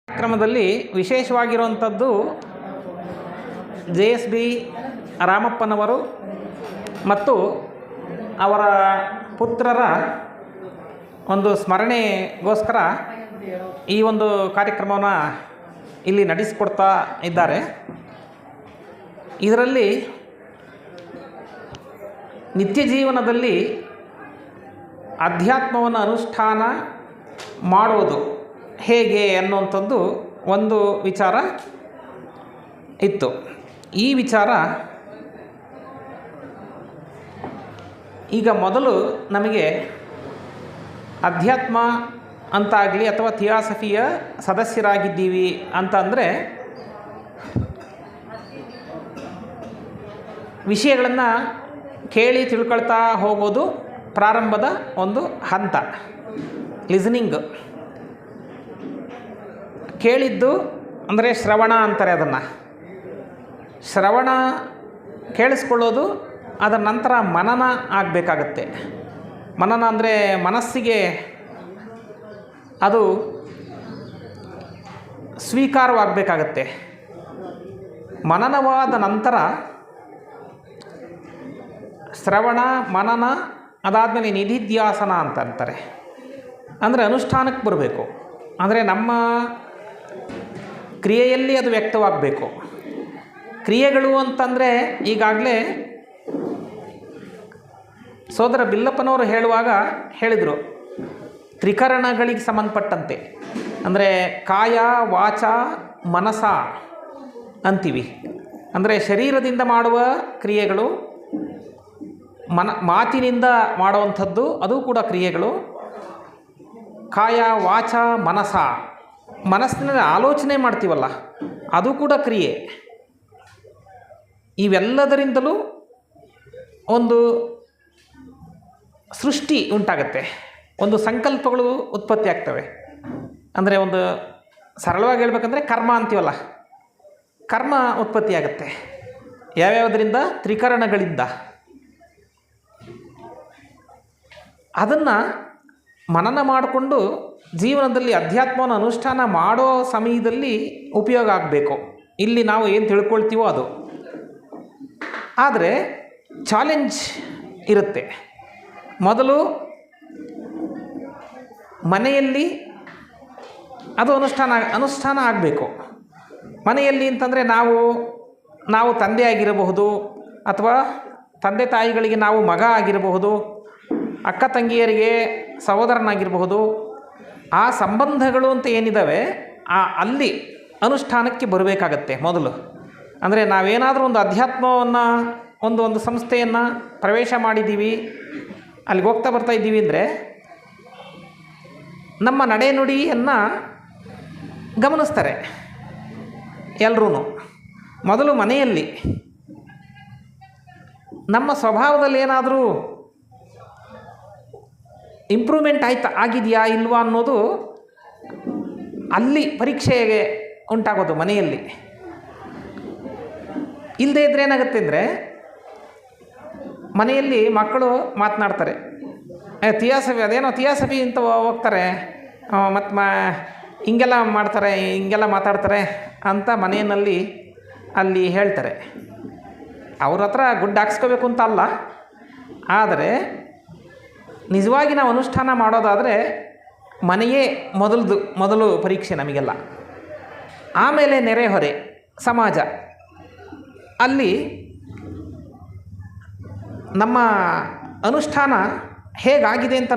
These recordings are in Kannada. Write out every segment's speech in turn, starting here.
ಕಾರ್ಯಕ್ರಮದಲ್ಲಿ ವಿಶೇಷವಾಗಿರುವಂಥದ್ದು JSB ರಾಮಪ್ಪನವರು ಮತ್ತು ಅವರ ಪುತ್ರರ ಒಂದು ಸ್ಮರಣೆಗೋಸ್ಕರ ಈ ಒಂದು ಕಾರ್ಯಕ್ರಮವನ್ನು ಇಲ್ಲಿ ನಡೆಸಿಕೊಡ್ತಾ ಇದ್ದಾರೆ. ಇದರಲ್ಲಿ ನಿತ್ಯ ಜೀವನದಲ್ಲಿ ಅಧ್ಯಾತ್ಮವನ್ನು ಅನುಷ್ಠಾನ ಮಾಡುವುದು ಹೇಗೆ ಅನ್ನುವಂಥದ್ದು ಒಂದು ವಿಚಾರ ಇತ್ತು. ಈ ವಿಚಾರ ಈಗ ಮೊದಲು ನಮಗೆ ಅಧ್ಯಾತ್ಮ ಅಂತಾಗಲಿ ಅಥವಾ ಥಿಯಾಸಫಿಯ ಸದಸ್ಯರಾಗಿದ್ದೀವಿ ಅಂತ ಅಂದರೆ ವಿಷಯಗಳನ್ನು ಕೇಳಿ ತಿಳ್ಕೊಳ್ತಾ ಹೋಗೋದು ಪ್ರಾರಂಭದ ಒಂದು ಹಂತ. ಲಿಸನಿಂಗ್, ಕೇಳಿದ್ದು ಅಂದರೆ ಶ್ರವಣ ಅಂತಾರೆ. ಅದನ್ನು ಶ್ರವಣ ಕೇಳಿಸ್ಕೊಳ್ಳೋದು, ಅದರ ನಂತರ ಮನನ ಆಗಬೇಕಾಗತ್ತೆ. ಮನನ ಅಂದರೆ ಮನಸ್ಸಿಗೆ ಅದು ಸ್ವೀಕಾರವಾಗಬೇಕಾಗತ್ತೆ. ಮನನವಾದ ನಂತರ ಶ್ರವಣ, ಮನನ, ಅದಾದಮೇಲೆ ನಿಧಿಧ್ಯಾಸನ ಅಂತ ಅಂತಾರೆ. ಅಂದರೆ ಅನುಷ್ಠಾನಕ್ಕೆ ಬರಬೇಕು. ಅಂದರೆ ನಮ್ಮ ಕ್ರಿಯೆಯಲ್ಲಿ ಅದು ವ್ಯಕ್ತವಾಗಬೇಕು. ಕ್ರಿಯೆಗಳು ಅಂತಂದರೆ ಈಗಾಗಲೇ ಸೋದರ ಬಿಲ್ಲಪ್ಪನವರು ಹೇಳುವಾಗ ಹೇಳಿದರು, ತ್ರಿಕರಣಗಳಿಗೆ ಸಂಬಂಧಪಟ್ಟಂತೆ. ಅಂದರೆ ಕಾಯ, ವಾಚ, ಮನಸ ಅಂತೀವಿ. ಅಂದರೆ ಶರೀರದಿಂದ ಮಾಡುವ ಕ್ರಿಯೆಗಳು, ಮಾತಿನಿಂದ ಮಾಡುವಂಥದ್ದು ಅದು ಕೂಡ ಕ್ರಿಯೆಗಳು. ಕಾಯ, ವಾಚ, ಮನಸ, ಮನಸ್ಸಿನಲ್ಲಿ ಆಲೋಚನೆ ಮಾಡ್ತೀವಲ್ಲ ಅದು ಕೂಡ ಕ್ರಿಯೆ. ಇವೆಲ್ಲದರಿಂದಲೂ ಒಂದು ಸೃಷ್ಟಿ ಉಂಟಾಗತ್ತೆ, ಒಂದು ಸಂಕಲ್ಪಗಳು ಉತ್ಪತ್ತಿ ಆಗ್ತವೆ. ಅಂದರೆ ಒಂದು ಸರಳವಾಗಿ ಹೇಳ್ಬೇಕಂದ್ರೆ ಕರ್ಮ ಅಂತೀವಲ್ಲ, ಕರ್ಮ ಉತ್ಪತ್ತಿ ಆಗುತ್ತೆ. ಯಾವ್ಯಾವುದರಿಂದ? ತ್ರಿಕರಣಗಳಿಂದ. ಅದನ್ನು ಮನನ ಮಾಡಿಕೊಂಡು ಜೀವನದಲ್ಲಿ ಅಧ್ಯಾತ್ಮವನ್ನು ಅನುಷ್ಠಾನ ಮಾಡೋ ಸಮಯದಲ್ಲಿ ಉಪಯೋಗ ಆಗಬೇಕು. ಇಲ್ಲಿ ನಾವು ಏನು ತಿಳ್ಕೊಳ್ತೀವೋ ಅದು. ಆದರೆ ಚಾಲೆಂಜ್ ಇರುತ್ತೆ. ಮೊದಲು ಮನೆಯಲ್ಲಿ ಅದು ಅನುಷ್ಠಾನ ಆಗಬೇಕು. ಮನೆಯಲ್ಲಿ ಅಂತಂದರೆ ನಾವು ತಂದೆ ಆಗಿರಬಹುದು, ಅಥವಾ ತಂದೆ ತಾಯಿಗಳಿಗೆ ನಾವು ಮಗ ಆಗಿರಬಹುದು, ಅಕ್ಕ ತಂಗಿಯರಿಗೆ ಸಹೋದರನಾಗಿರಬಹುದು. ಆ ಸಂಬಂಧಗಳು ಅಂತ ಏನಿದ್ದಾವೆ ಅಲ್ಲಿ ಅನುಷ್ಠಾನಕ್ಕೆ ಬರಬೇಕಾಗತ್ತೆ ಮೊದಲು. ಅಂದರೆ ನಾವೇನಾದರೂ ಒಂದು ಅಧ್ಯಾತ್ಮವನ್ನು ಒಂದು ಸಂಸ್ಥೆಯನ್ನು ಪ್ರವೇಶ ಮಾಡಿದ್ದೀವಿ, ಅಲ್ಲಿಗೆ ಹೋಗ್ತಾ ಬರ್ತಾ ಇದ್ದೀವಿ ಅಂದರೆ ನಮ್ಮ ನಡೆನುಡಿಯನ್ನು ಗಮನಿಸ್ತಾರೆ ಎಲ್ಲರೂ. ಮೊದಲು ಮನೆಯಲ್ಲಿ ನಮ್ಮ ಸ್ವಭಾವದಲ್ಲಿ ಏನಾದರೂ ಇಂಪ್ರೂವ್ಮೆಂಟ್ ಆಗಿದೆಯಾ ಇಲ್ವಾ ಅನ್ನೋದು ಅಲ್ಲಿ ಪರೀಕ್ಷೆಗೆ ಉಂಟಾಗೋದು ಮನೆಯಲ್ಲಿ. ಇಲ್ಲದೇ ಇದ್ದರೆ ಏನಾಗುತ್ತೆ ಅಂದರೆ, ಮನೆಯಲ್ಲಿ ಮಕ್ಕಳು ಮಾತನಾಡ್ತಾರೆ, ಥಿಯಾಸಫಿ ಅದೇನೋ ಥಿಯಾಸಫಿ ಅಂತ ಹೋಗ್ತಾರೆ, ಮತ್ತು ಹಿಂಗೆಲ್ಲ ಮಾಡ್ತಾರೆ, ಹಿಂಗೆಲ್ಲ ಮಾತಾಡ್ತಾರೆ ಅಂತ ಮನೆಯಲ್ಲಿ ಅಲ್ಲಿ ಹೇಳ್ತಾರೆ. ಅವ್ರ ಹತ್ರ ಗುಡ್ ಹಾಕ್ಸ್ಕೋಬೇಕು ಅಂತ ಅಲ್ಲ, ಆದರೆ ನಿಜವಾಗಿ ನಾವು ಅನುಷ್ಠಾನ ಮಾಡೋದಾದರೆ ಮನೆಯೇ ಮೊದಲು ಪರೀಕ್ಷೆ ನಮಗೆಲ್ಲ. ಆಮೇಲೆ ನೆರೆಹೊರೆ, ಸಮಾಜ. ಅಲ್ಲಿ ನಮ್ಮ ಅನುಷ್ಠಾನ ಹೇಗಾಗಿದೆ ಅಂತ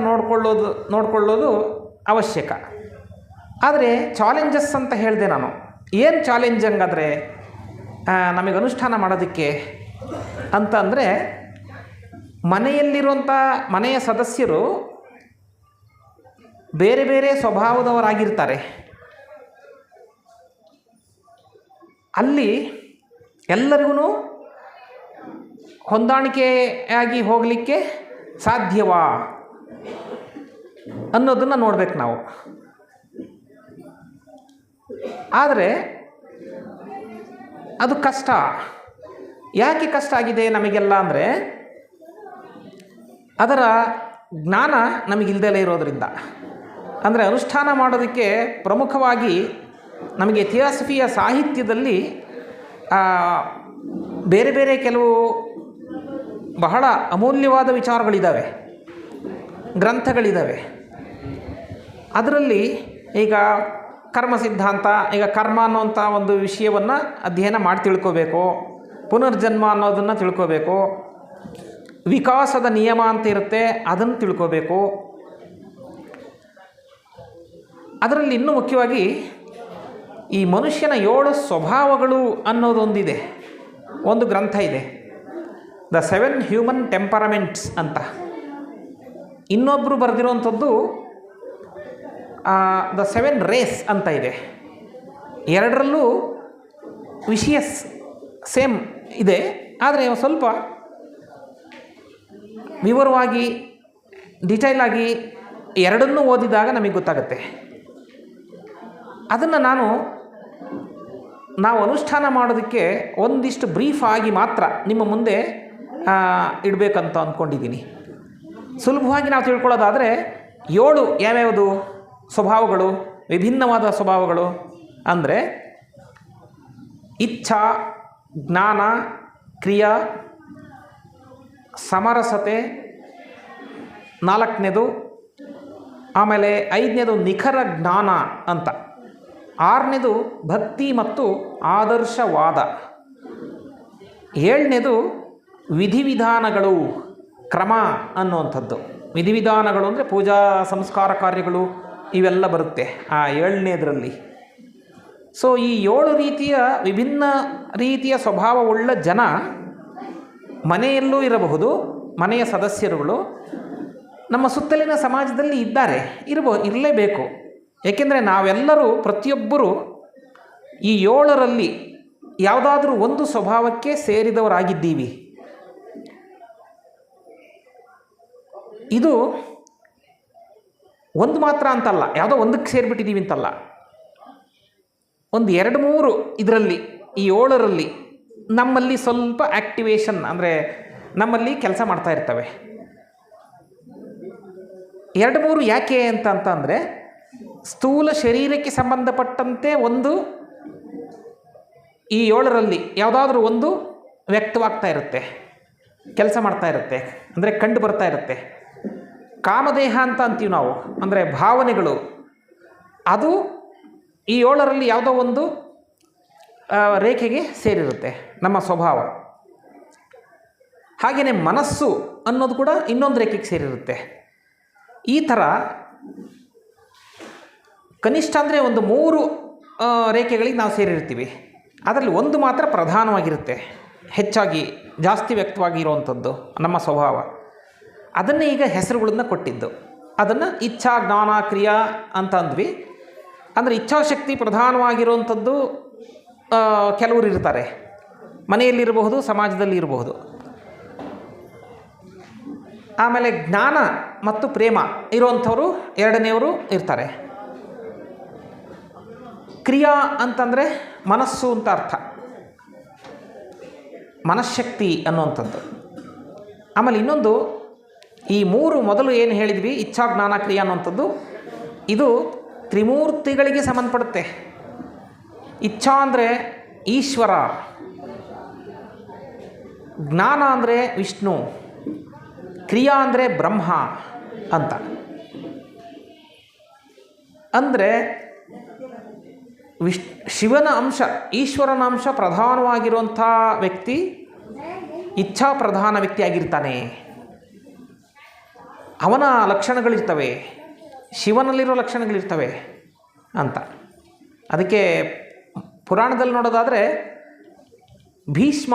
ನೋಡ್ಕೊಳ್ಳೋದು ಅವಶ್ಯಕ. ಆದರೆ ಚಾಲೆಂಜಸ್ ಅಂತ ಹೇಳಿದೆ ನಾನು. ಏನು ಚಾಲೆಂಜ್ ಹಂಗಾದರೆ ನಮಗೆ ಅನುಷ್ಠಾನ ಮಾಡೋದಕ್ಕೆ ಅಂತಂದರೆ, ಮನೆಯಲ್ಲಿರುವಂಥ ಮನೆಯ ಸದಸ್ಯರು ಬೇರೆ ಬೇರೆ ಸ್ವಭಾವದವರಾಗಿರ್ತಾರೆ. ಅಲ್ಲಿ ಎಲ್ಲರಿಗೂ ಹೊಂದಾಣಿಕೆಯಾಗಿ ಹೋಗಲಿಕ್ಕೆ ಸಾಧ್ಯವಾ ಅನ್ನೋದನ್ನು ನೋಡ್ಬೇಕು ನಾವು. ಆದರೆ ಅದು ಕಷ್ಟ. ಯಾಕೆ ಕಷ್ಟ ಆಗಿದೆ ನಮಗೆಲ್ಲ ಅಂದರೆ, ಅದರ ಜ್ಞಾನ ನಮಗಿಲ್ದಲೇ ಇರೋದರಿಂದ. ಅಂದರೆ ಅನುಷ್ಠಾನ ಮಾಡೋದಕ್ಕೆ ಪ್ರಮುಖವಾಗಿ ನಮಗೆ ಥಿಯಾಸಫಿಯ ಸಾಹಿತ್ಯದಲ್ಲಿ ಬೇರೆ ಬೇರೆ ಕೆಲವು ಬಹಳ ಅಮೂಲ್ಯವಾದ ವಿಚಾರಗಳಿದ್ದಾವೆ, ಗ್ರಂಥಗಳಿದ್ದಾವೆ. ಅದರಲ್ಲಿ ಈಗ ಕರ್ಮ ಸಿದ್ಧಾಂತ, ಈಗ ಕರ್ಮ ಅನ್ನೋಂಥ ಒಂದು ವಿಷಯವನ್ನು ಅಧ್ಯಯನ ಮಾಡಿ ತಿಳ್ಕೋಬೇಕು, ಪುನರ್ಜನ್ಮ ಅನ್ನೋದನ್ನು ತಿಳ್ಕೋಬೇಕು, ವಿಕಾಸದ ನಿಯಮ ಅಂತ ಇರುತ್ತೆ ಅದನ್ನು ತಿಳ್ಕೋಬೇಕು. ಅದರಲ್ಲಿ ಇನ್ನೂ ಮುಖ್ಯವಾಗಿ ಈ ಮನುಷ್ಯನ 7 ಸ್ವಭಾವಗಳು ಅನ್ನೋದೊಂದಿದೆ, ಒಂದು ಗ್ರಂಥ ಇದೆ, ದ 7 ಹ್ಯೂಮನ್ ಟೆಂಪರಮೆಂಟ್ಸ್ ಅಂತ. ಇನ್ನೊಬ್ಬರು ಬರೆದಿರುವಂಥದ್ದು ದ 7 ರೇಸ್ ಅಂತ ಇದೆ. ಎರಡರಲ್ಲೂ ವಿಷಯ ಸೇಮ್ ಇದೆ, ಆದರೆ ಸ್ವಲ್ಪ ವಿವರವಾಗಿ ಡಿಟೈಲಾಗಿ ಎರಡನ್ನೂ ಓದಿದಾಗ ನಮಗೆ ಗೊತ್ತಾಗುತ್ತೆ. ಅದನ್ನು ನಾವು ಅನುಷ್ಠಾನ ಮಾಡೋದಕ್ಕೆ ಒಂದಿಷ್ಟು ಬ್ರೀಫ್ ಆಗಿ ಮಾತ್ರ ನಿಮ್ಮ ಮುಂದೆ ಇಡಬೇಕಂತ ಅಂದ್ಕೊಂಡಿದ್ದೀನಿ. ಸುಲಭವಾಗಿ ನಾವು ತಿಳ್ಕೊಳ್ಳೋದಾದರೆ 7 ಯಾವ್ಯಾವುದು ಸ್ವಭಾವಗಳು, ವಿಭಿನ್ನವಾದ ಸ್ವಭಾವಗಳು ಅಂದರೆ ಇಚ್ಛಾ, ಜ್ಞಾನ, ಕ್ರಿಯಾ, ಸಮರಸತೆ 4ನೇದು, ಆಮೇಲೆ 5ನೇದು ನಿಖರ ಜ್ಞಾನ ಅಂತ, 6ನೇದು ಭಕ್ತಿ ಮತ್ತು ಆದರ್ಶವಾದ, 7ನೇದು ವಿಧಿವಿಧಾನಗಳು, ಕ್ರಮ ಅನ್ನುವಂಥದ್ದು. ವಿಧಿವಿಧಾನಗಳು ಅಂದರೆ ಪೂಜಾ ಸಂಸ್ಕಾರ ಕಾರ್ಯಗಳು ಇವೆಲ್ಲ ಬರುತ್ತೆ ಆ 7ನೇದರಲ್ಲಿ. ಸೊ ಈ 7 ರೀತಿಯ ವಿಭಿನ್ನ ರೀತಿಯ ಸ್ವಭಾವವುಳ್ಳ ಜನ ಮನೆಯಲ್ಲೂ ಇರಬಹುದು, ಮನೆಯ ಸದಸ್ಯರುಗಳು ನಮ್ಮ ಸುತ್ತಲಿನ ಸಮಾಜದಲ್ಲಿ ಇರಲೇಬೇಕು. ಏಕೆಂದರೆ ನಾವೆಲ್ಲರೂ ಪ್ರತಿಯೊಬ್ಬರೂ ಈ 7ರಲ್ಲಿ ಯಾವುದಾದ್ರೂ ಒಂದು ಸ್ವಭಾವಕ್ಕೆ ಸೇರಿದವರಾಗಿದ್ದೀವಿ. ಇದು ಒಂದು ಮಾತ್ರ ಅಂತಲ್ಲ, ಯಾವುದೋ ಒಂದಕ್ಕೆ ಸೇರಿಬಿಟ್ಟಿದ್ದೀವಿ ಅಂತಲ್ಲ, ಒಂದು 2-3 ಇದರಲ್ಲಿ ಈ 7ರಲ್ಲಿ ನಮ್ಮಲ್ಲಿ ಸ್ವಲ್ಪ ಆ್ಯಕ್ಟಿವೇಶನ್ ಅಂದರೆ ನಮ್ಮಲ್ಲಿ ಕೆಲಸ ಮಾಡ್ತಾ ಇರ್ತವೆ. 2-3 ಯಾಕೆ ಅಂತಂದರೆ ಸ್ಥೂಲ ಶರೀರಕ್ಕೆ ಸಂಬಂಧಪಟ್ಟಂತೆ ಒಂದು ಈ 7ರಲ್ಲಿ ಯಾವುದಾದ್ರೂ ಒಂದು ವ್ಯಕ್ತವಾಗ್ತಾ ಇರುತ್ತೆ, ಕೆಲಸ ಮಾಡ್ತಾ ಇರುತ್ತೆ, ಅಂದರೆ ಕಂಡು ಬರ್ತಾ ಇರುತ್ತೆ. ಕಾಮದೇಹ ಅಂತ ಅಂತೀವಿ ನಾವು, ಅಂದರೆ ಭಾವನೆಗಳು, ಅದು ಈ 7ರಲ್ಲಿ ಯಾವುದೋ ಒಂದು ರೇಖೆಗೆ ಸೇರಿರುತ್ತೆ ನಮ್ಮ ಸ್ವಭಾವ. ಹಾಗೆಯೇ ಮನಸ್ಸು ಅನ್ನೋದು ಕೂಡ ಇನ್ನೊಂದು ರೇಖೆಗೆ ಸೇರಿರುತ್ತೆ. ಈ ಥರ ಕನಿಷ್ಠ ಅಂದರೆ ಒಂದು 3 ರೇಖೆಗಳಿಗೆ ನಾವು ಸೇರಿರ್ತೀವಿ. ಅದರಲ್ಲಿ ಒಂದು ಮಾತ್ರ ಪ್ರಧಾನವಾಗಿರುತ್ತೆ, ಹೆಚ್ಚಾಗಿ ಜಾಸ್ತಿ ವ್ಯಕ್ತವಾಗಿರುವಂಥದ್ದು ನಮ್ಮ ಸ್ವಭಾವ. ಅದನ್ನೇ ಈಗ ಹೆಸರುಗಳನ್ನು ಕೊಟ್ಟಿದ್ದು. ಅದನ್ನು ಇಚ್ಛಾ, ಜ್ಞಾನ, ಕ್ರಿಯಾ ಅಂತ ಅಂದ್ವಿ. ಅಂದರೆ ಇಚ್ಛಾಶಕ್ತಿ ಪ್ರಧಾನವಾಗಿರುವಂಥದ್ದು ಕೆಲವರು ಇರ್ತಾರೆ, ಮನೆಯಲ್ಲಿರಬಹುದು, ಸಮಾಜದಲ್ಲಿ ಇರಬಹುದು. ಆಮೇಲೆ ಜ್ಞಾನ ಮತ್ತು ಪ್ರೇಮ ಇರುವಂಥವರು 2ನೇವರು ಇರ್ತಾರೆ. ಕ್ರಿಯಾ ಅಂತಂದರೆ ಮನಸ್ಸು ಅಂತ ಅರ್ಥ, ಮನಃಶಕ್ತಿ ಅನ್ನುವಂಥದ್ದು. ಆಮೇಲೆ ಇನ್ನೊಂದು ಈ 3 ಮೊದಲು ಏನು ಹೇಳಿದ್ವಿ, ಇಚ್ಛಾ, ಜ್ಞಾನ, ಕ್ರಿಯಾ ಅನ್ನುವಂಥದ್ದು, ಇದು ತ್ರಿಮೂರ್ತಿಗಳಿಗೆ ಸಂಬಂಧಪಡುತ್ತೆ. ಇಚ್ಛಾ ಅಂದರೆ ಈಶ್ವರ, ಜ್ಞಾನ ಅಂದರೆ ವಿಷ್ಣು, ಕ್ರಿಯಾ ಅಂದರೆ ಬ್ರಹ್ಮ ಅಂತ. ಅಂದರೆ ಶಿವನ ಅಂಶ, ಈಶ್ವರನ ಅಂಶ ಪ್ರಧಾನವಾಗಿರುವಂಥ ವ್ಯಕ್ತಿ ಇಚ್ಛಾ ಪ್ರಧಾನ ವ್ಯಕ್ತಿಯಾಗಿರ್ತಾನೆ. ಅವನ ಲಕ್ಷಣಗಳಿರ್ತವೆ, ಶಿವನಲ್ಲಿರೋ ಲಕ್ಷಣಗಳಿರ್ತವೆ ಅಂತ. ಅದಕ್ಕೆ ಪುರಾಣದಲ್ಲಿ ನೋಡೋದಾದರೆ ಭೀಷ್ಮ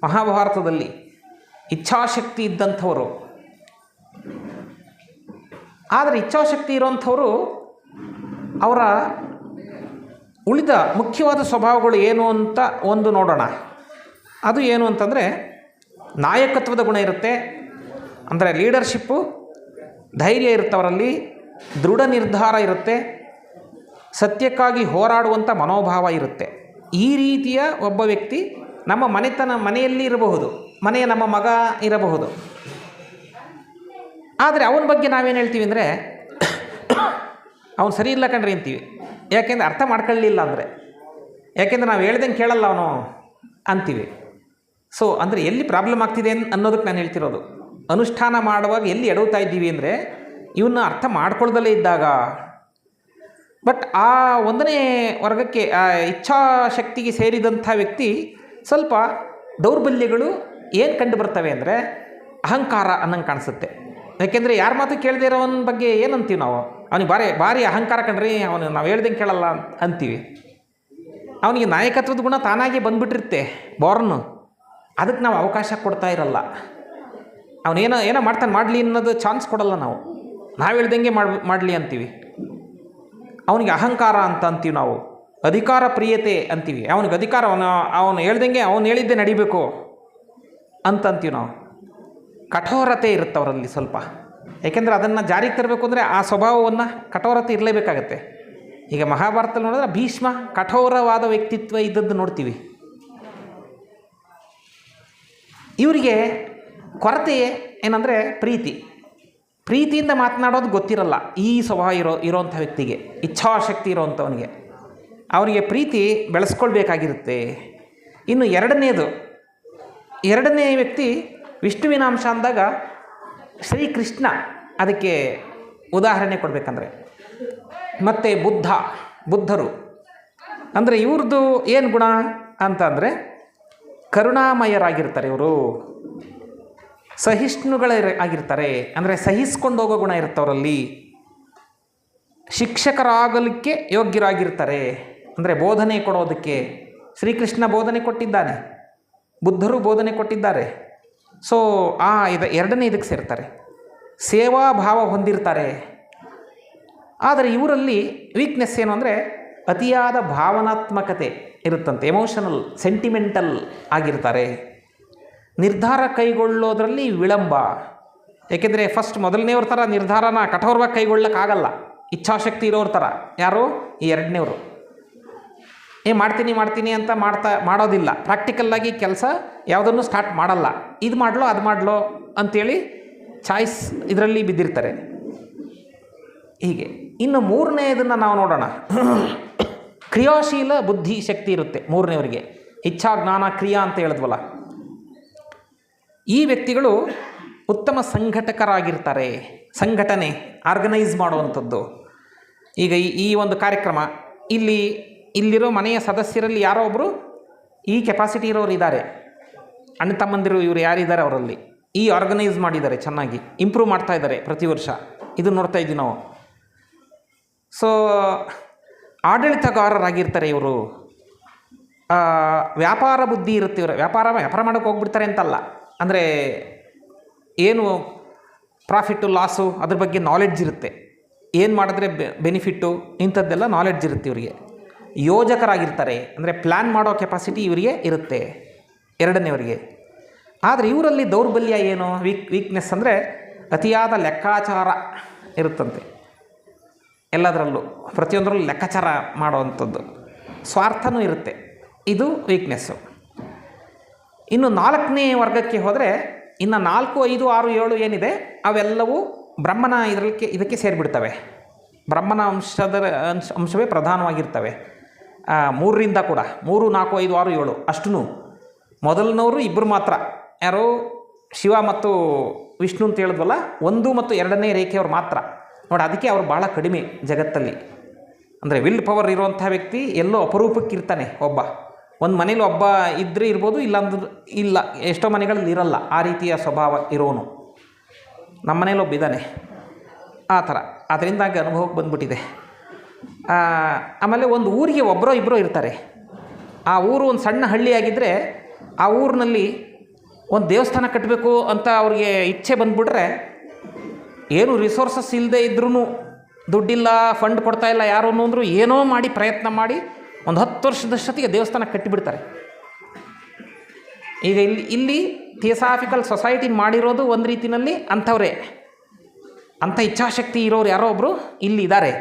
ಮಹಾಭಾರತದಲ್ಲಿ ಇಚ್ಛಾಶಕ್ತಿ ಇದ್ದಂಥವರು. ಆದರೆ ಇಚ್ಛಾಶಕ್ತಿ ಇರೋಂಥವರು ಅವರ ಉಳಿದ ಮುಖ್ಯವಾದ ಸ್ವಭಾವಗಳು ಏನು ಅಂತ ಒಂದು ನೋಡೋಣ. ಅದು ಏನು ಅಂತಂದರೆ ನಾಯಕತ್ವದ ಗುಣ ಇರುತ್ತೆ, ಅಂದರೆ ಲೀಡರ್ಶಿಪ್ಪು, ಧೈರ್ಯ ಇರುತ್ತೆ ಅವರಲ್ಲಿ, ದೃಢ ನಿರ್ಧಾರ ಇರುತ್ತೆ, ಸತ್ಯಕ್ಕಾಗಿ ಹೋರಾಡುವಂಥ ಮನೋಭಾವ ಇರುತ್ತೆ. ಈ ರೀತಿಯ ಒಬ್ಬ ವ್ಯಕ್ತಿ ನಮ್ಮ ಮನೆಯಲ್ಲಿ ಇರಬಹುದು, ಮನೆಯ ನಮ್ಮ ಮಗ ಇರಬಹುದು. ಆದರೆ ಅವನ ಬಗ್ಗೆ ನಾವೇನು ಹೇಳ್ತೀವಿ ಅಂದರೆ ಅವನು ಸರಿ ಇಲ್ಲ ಕಣ್ರಿ ಅಂತೀವಿ. ಯಾಕೆಂದರೆ ಅರ್ಥ ಮಾಡ್ಕೊಳ್ಳಲಿಲ್ಲ ಅಂದರೆ, ಯಾಕೆಂದರೆ ನಾವು ಹೇಳ್ದಂಗೆ ಕೇಳಲ್ಲ ಅವನು ಅಂತೀವಿ. ಸೊ ಅಂದರೆ ಎಲ್ಲಿ ಪ್ರಾಬ್ಲಮ್ ಆಗ್ತಿದೆ ಅನ್ನೋದಕ್ಕೆ ನಾನು ಹೇಳ್ತಿರೋದು. ಅನುಷ್ಠಾನ ಮಾಡುವಾಗ ಎಲ್ಲಿ ಎಡವ್ತಾ ಇದ್ದೀವಿ ಅಂದರೆ ಇವನ್ನ ಅರ್ಥ ಮಾಡ್ಕೊಳ್ದಲೇ ಇದ್ದಾಗ. ಬಟ್ ಆ 1ನೇ ವರ್ಗಕ್ಕೆ ಆ ಇಚ್ಛಾಶಕ್ತಿಗೆ ಸೇರಿದಂಥ ವ್ಯಕ್ತಿ ಸ್ವಲ್ಪ ದೌರ್ಬಲ್ಯಗಳು ಏನು ಕಂಡು ಬರ್ತವೆ ಅಂದರೆ ಅಹಂಕಾರ ಅನ್ನಂಗೆ ಕಾಣಿಸುತ್ತೆ. ಯಾಕೆಂದರೆ ಯಾರ ಮಾತು ಕೇಳದೇ ಇರೋವನ ಬಗ್ಗೆ ಏನಂತೀವಿ ನಾವು, ಅವನಿಗೆ ಭಾರಿ ಅಹಂಕಾರ ಕಂಡ್ರಿ, ಅವನು ನಾವು ಹೇಳ್ದಂಗೆ ಕೇಳಲ್ಲ ಅಂತೀವಿ. ಅವನಿಗೆ ನಾಯಕತ್ವದ ಗುಣ ತಾನಾಗಿ ಬಂದುಬಿಟ್ಟಿರುತ್ತೆ ಬಾರ್ನು, ಅದಕ್ಕೆ ನಾವು ಅವಕಾಶ ಕೊಡ್ತಾ ಇರಲ್ಲ. ಅವನೇನೋ ಮಾಡ್ತಾನೆ, ಮಾಡಲಿ ಅನ್ನೋದು ಚಾನ್ಸ್ ಕೊಡಲ್ಲ. ನಾವು ಹೇಳ್ದಂಗೆ ಮಾಡಲಿ ಅಂತೀವಿ. ಅವನಿಗೆ ಅಹಂಕಾರ ಅಂತ ಅಂತೀವಿ ನಾವು, ಅಧಿಕಾರ ಪ್ರಿಯತೆ ಅಂತೀವಿ. ಅವನಿಗೆ ಅಧಿಕಾರ, ಅವನು ಹೇಳ್ದಂಗೆ ಅವನು ಹೇಳಿದ್ದೆ ನಡಿಬೇಕು ಅಂತಂತೀವಿ ನಾವು. ಕಠೋರತೆ ಇರುತ್ತೆ ಅವರಲ್ಲಿ ಸ್ವಲ್ಪ, ಏಕೆಂದರೆ ಅದನ್ನು ಜಾರಿಗೆ ತರಬೇಕು ಅಂದರೆ ಆ ಸ್ವಭಾವವನ್ನು ಕಠೋರತೆ ಇರಲೇಬೇಕಾಗತ್ತೆ. ಈಗ ಮಹಾಭಾರತದಲ್ಲಿ ನೋಡಿದ್ರೆ ಭೀಷ್ಮ ಕಠೋರವಾದ ವ್ಯಕ್ತಿತ್ವ ಇದ್ದದ್ದು ನೋಡ್ತೀವಿ. ಇವರಿಗೆ ಕೊರತೆ ಏನಂದರೆ ಪ್ರೀತಿಯಿಂದ ಮಾತನಾಡೋದು ಗೊತ್ತಿರಲ್ಲ. ಈ ಸ್ವಭಾವ ಇರೋವಂಥ ವ್ಯಕ್ತಿಗೆ, ಇಚ್ಛಾಶಕ್ತಿ ಇರೋವಂಥವನಿಗೆ, ಅವನಿಗೆ ಪ್ರೀತಿ ಬೆಳೆಸ್ಕೊಳ್ಬೇಕಾಗಿರುತ್ತೆ. ಇನ್ನು ಎರಡನೇ ವ್ಯಕ್ತಿ ವಿಷ್ಣುವಿನ ಅಂಶ ಅಂದಾಗ ಶ್ರೀಕೃಷ್ಣ ಅದಕ್ಕೆ ಉದಾಹರಣೆ ಕೊಡಬೇಕಂದ್ರೆ. ಮತ್ತು ಬುದ್ಧರು ಅಂದರೆ ಇವ್ರದ್ದು ಏನು ಗುಣ ಅಂತಂದರೆ ಕರುಣಾಮಯರಾಗಿರ್ತಾರೆ. ಇವರು ಸಹಿಷ್ಣುಗಳಾಗಿರ್ತಾರೆ, ಅಂದರೆ ಸಹಿಸ್ಕೊಂಡು ಹೋಗೋ ಗುಣ ಇರ್ತವರಲ್ಲಿ. ಶಿಕ್ಷಕರಾಗಲಿಕ್ಕೆ ಯೋಗ್ಯರಾಗಿರ್ತಾರೆ, ಅಂದರೆ ಬೋಧನೆ ಕೊಡೋದಕ್ಕೆ. ಶ್ರೀಕೃಷ್ಣ ಬೋಧನೆ ಕೊಟ್ಟಿದ್ದಾನೆ, ಬುದ್ಧರು ಬೋಧನೆ ಕೊಟ್ಟಿದ್ದಾರೆ. ಸೊ ಎರಡನೇ ಇದಕ್ಕೆ ಸೇರ್ತಾರೆ. ಸೇವಾಭಾವ ಹೊಂದಿರ್ತಾರೆ. ಆದರೆ ಇವರಲ್ಲಿ ವೀಕ್ನೆಸ್ ಏನು ಅಂದರೆ ಅತಿಯಾದ ಭಾವನಾತ್ಮಕತೆ ಇರುತ್ತಂತೆ, ಎಮೋಷನಲ್, ಸೆಂಟಿಮೆಂಟಲ್ ಆಗಿರ್ತಾರೆ. ನಿರ್ಧಾರ ಕೈಗೊಳ್ಳೋದ್ರಲ್ಲಿ ವಿಳಂಬ. ಏಕೆಂದರೆ ಮೊದಲನೇವ್ರ ಥರ ನಿರ್ಧಾರನ ಕಠೋರವಾಗಿ ಕೈಗೊಳ್ಳೋಕ್ಕಾಗಲ್ಲ, ಇಚ್ಛಾಶಕ್ತಿ ಇರೋರ ಥರ. ಯಾರು? ಈ ಎರಡನೇವರು. ಮಾಡ್ತೀನಿ ಅಂತ ಮಾಡೋದಿಲ್ಲ. ಪ್ರಾಕ್ಟಿಕಲ್ಲಾಗಿ ಕೆಲಸ ಯಾವುದನ್ನು ಸ್ಟಾರ್ಟ್ ಮಾಡಲ್ಲ. ಇದು ಮಾಡಲೋ ಅದು ಮಾಡಲೋ ಅಂಥೇಳಿ ಚಾಯ್ಸ್ ಇದರಲ್ಲಿ ಬಿದ್ದಿರ್ತಾರೆ. ಹೀಗೆ ಇನ್ನು 3ನೇದನ್ನು ನಾವು ನೋಡೋಣ. ಕ್ರಿಯಾಶೀಲ ಬುದ್ಧಿ ಶಕ್ತಿ ಇರುತ್ತೆ 3ನೇವರಿಗೆ. ಇಚ್ಛಾ ಜ್ಞಾನ ಕ್ರಿಯಾ ಅಂತ ಹೇಳಿದ್ವಲ್ಲ. ಈ ವ್ಯಕ್ತಿಗಳು ಉತ್ತಮ ಸಂಘಟಕರಾಗಿರ್ತಾರೆ. ಸಂಘಟನೆ, ಆರ್ಗನೈಸ್ ಮಾಡುವಂಥದ್ದು. ಈಗ ಈ ಒಂದು ಕಾರ್ಯಕ್ರಮ, ಇಲ್ಲಿರೋ ಮನೆಯ ಸದಸ್ಯರಲ್ಲಿ ಯಾರೋ ಒಬ್ಬರು ಈ ಕೆಪಾಸಿಟಿ ಇರೋರು ಇದ್ದಾರೆ, ಅಣ್ಣ ತಮ್ಮಂದಿರು ಇವರು ಯಾರಿದ್ದಾರೆ ಅವರಲ್ಲಿ ಈ ಆರ್ಗನೈಸ್ ಮಾಡಿದ್ದಾರೆ, ಚೆನ್ನಾಗಿ ಇಂಪ್ರೂವ್ ಮಾಡ್ತಾ ಇದ್ದಾರೆ ಪ್ರತಿ ವರ್ಷ. ಇದು ನೋಡ್ತಾ ಇದ್ದೀವಿ ನಾವು. ಸೊ ಆಡಳಿತಗಾರರಾಗಿರ್ತಾರೆ ಇವರು. ವ್ಯಾಪಾರ ಬುದ್ಧಿ ಇರುತ್ತೆ ಇವರು. ವ್ಯಾಪಾರ ಮಾಡೋಕ್ಕೆ ಹೋಗ್ಬಿಡ್ತಾರೆ ಅಂತಲ್ಲ, ಅಂದರೆ ಏನು ಪ್ರಾಫಿಟ್ಟು ಲಾಸು ಅದ್ರ ಬಗ್ಗೆ ನಾಲೆಡ್ಜ್ ಇರುತ್ತೆ. ಏನು ಮಾಡಿದ್ರೆ ಬೆನಿಫಿಟ್ಟು ಇಂಥದ್ದೆಲ್ಲ ನಾಲೆಡ್ಜ್ ಇರುತ್ತೆ ಇವರಿಗೆ. ಯೋಜಕರಾಗಿರ್ತಾರೆ, ಅಂದರೆ ಪ್ಲ್ಯಾನ್ ಮಾಡೋ ಕೆಪಾಸಿಟಿ ಇವರಿಗೆ ಇರುತ್ತೆ ಎರಡನೇವರಿಗೆ. ಆದರೆ ಇವರಲ್ಲಿ ದೌರ್ಬಲ್ಯ ಏನು, ವೀಕ್ನೆಸ್ ಅಂದರೆ ಅತಿಯಾದ ಲೆಕ್ಕಾಚಾರ ಇರುತ್ತಂತೆ. ಎಲ್ಲದರಲ್ಲೂ ಪ್ರತಿಯೊಂದರಲ್ಲೂ ಲೆಕ್ಕಾಚಾರ ಮಾಡುವಂಥದ್ದು, ಸ್ವಾರ್ಥನೂ ಇರುತ್ತೆ. ಇದು ವೀಕ್ನೆಸ್ಸು. ಇನ್ನು 4ನೇ ವರ್ಗಕ್ಕೆ ಹೋದರೆ ಇನ್ನು 4, 5, 6, 7 ಏನಿದೆ ಅವೆಲ್ಲವೂ ಬ್ರಹ್ಮನ ಇದಕ್ಕೆ ಸೇರಿಬಿಡ್ತವೆ. ಬ್ರಹ್ಮನ ಅಂಶವೇ ಪ್ರಧಾನವಾಗಿರ್ತವೆ. 3ರಿಂದ ಕೂಡ 3, 4, 5, 6, 7 ಅಷ್ಟೂ. ಮೊದಲನವರು 2 ಮಾತ್ರ, ಯಾರೋ ಶಿವ ಮತ್ತು ವಿಷ್ಣು ಅಂತ ಹೇಳಿದ್ವಲ್ಲ, 1 ಮತ್ತು 2ನೇ ರೇಖೆಯವರು ಮಾತ್ರ ನೋಡಿ. ಅದಕ್ಕೆ ಅವರು ಭಾಳ ಕಡಿಮೆ ಜಗತ್ತಲ್ಲಿ. ಅಂದರೆ ವಿಲ್ ಪವರ್ ಇರುವಂಥ ವ್ಯಕ್ತಿ ಎಲ್ಲೋ ಅಪರೂಪಕ್ಕಿರ್ತಾನೆ ಒಬ್ಬ. ಒಂದು ಮನೇಲಿ ಒಬ್ಬ ಇದ್ದರೆ ಇರ್ಬೋದು, ಇಲ್ಲ ಎಷ್ಟೋ ಮನೆಗಳಲ್ಲಿ ಇರಲ್ಲ ಆ ರೀತಿಯ ಸ್ವಭಾವ ಇರೋನು. ನಮ್ಮ ಮನೇಲಿ ಒಬ್ಬ ಇದ್ದಾನೆ ಆ ಥರ. ಅದರಿಂದಾಗಿ ಅನುಭವಕ್ಕೆ ಬಂದುಬಿಟ್ಟಿದೆ. ಆಮೇಲೆ ಒಂದು ಊರಿಗೆ ಒಬ್ಬರೋ ಇಬ್ಬರೋ ಇರ್ತಾರೆ. ಆ ಊರು ಒಂದು ಸಣ್ಣ ಹಳ್ಳಿಯಾಗಿದ್ದರೆ ಆ ಊರಿನಲ್ಲಿ ಒಂದು ದೇವಸ್ಥಾನ ಕಟ್ಟಬೇಕು ಅಂತ ಅವ್ರಿಗೆ ಇಚ್ಛೆ ಬಂದುಬಿಟ್ರೆ, ಏನು ರಿಸೋರ್ಸಸ್ ಇಲ್ಲದೆ ಇದ್ರೂ, ದುಡ್ಡಿಲ್ಲ, ಫಂಡ್ ಕೊಡ್ತಾಯಿಲ್ಲ ಯಾರು ಅಂದರೂ ಏನೋ ಮಾಡಿ ಪ್ರಯತ್ನ ಮಾಡಿ ಒಂದು 10 ವರ್ಷದಷ್ಟೊತ್ತಿಗೆ ದೇವಸ್ಥಾನ ಕಟ್ಟಿಬಿಡ್ತಾರೆ. ಈಗ ಇಲ್ಲಿ ಥಿಯೋಸಾಫಿಕಲ್ ಸೊಸೈಟಿ ಮಾಡಿರೋದು ಒಂದು ರೀತಿಯಲ್ಲಿ ಅಂಥವ್ರೆ. ಅಂಥ ಇಚ್ಛಾಶಕ್ತಿ ಇರೋರು ಯಾರೋ ಒಬ್ಬರು ಇಲ್ಲಿ ಇದ್ದಾರೆ.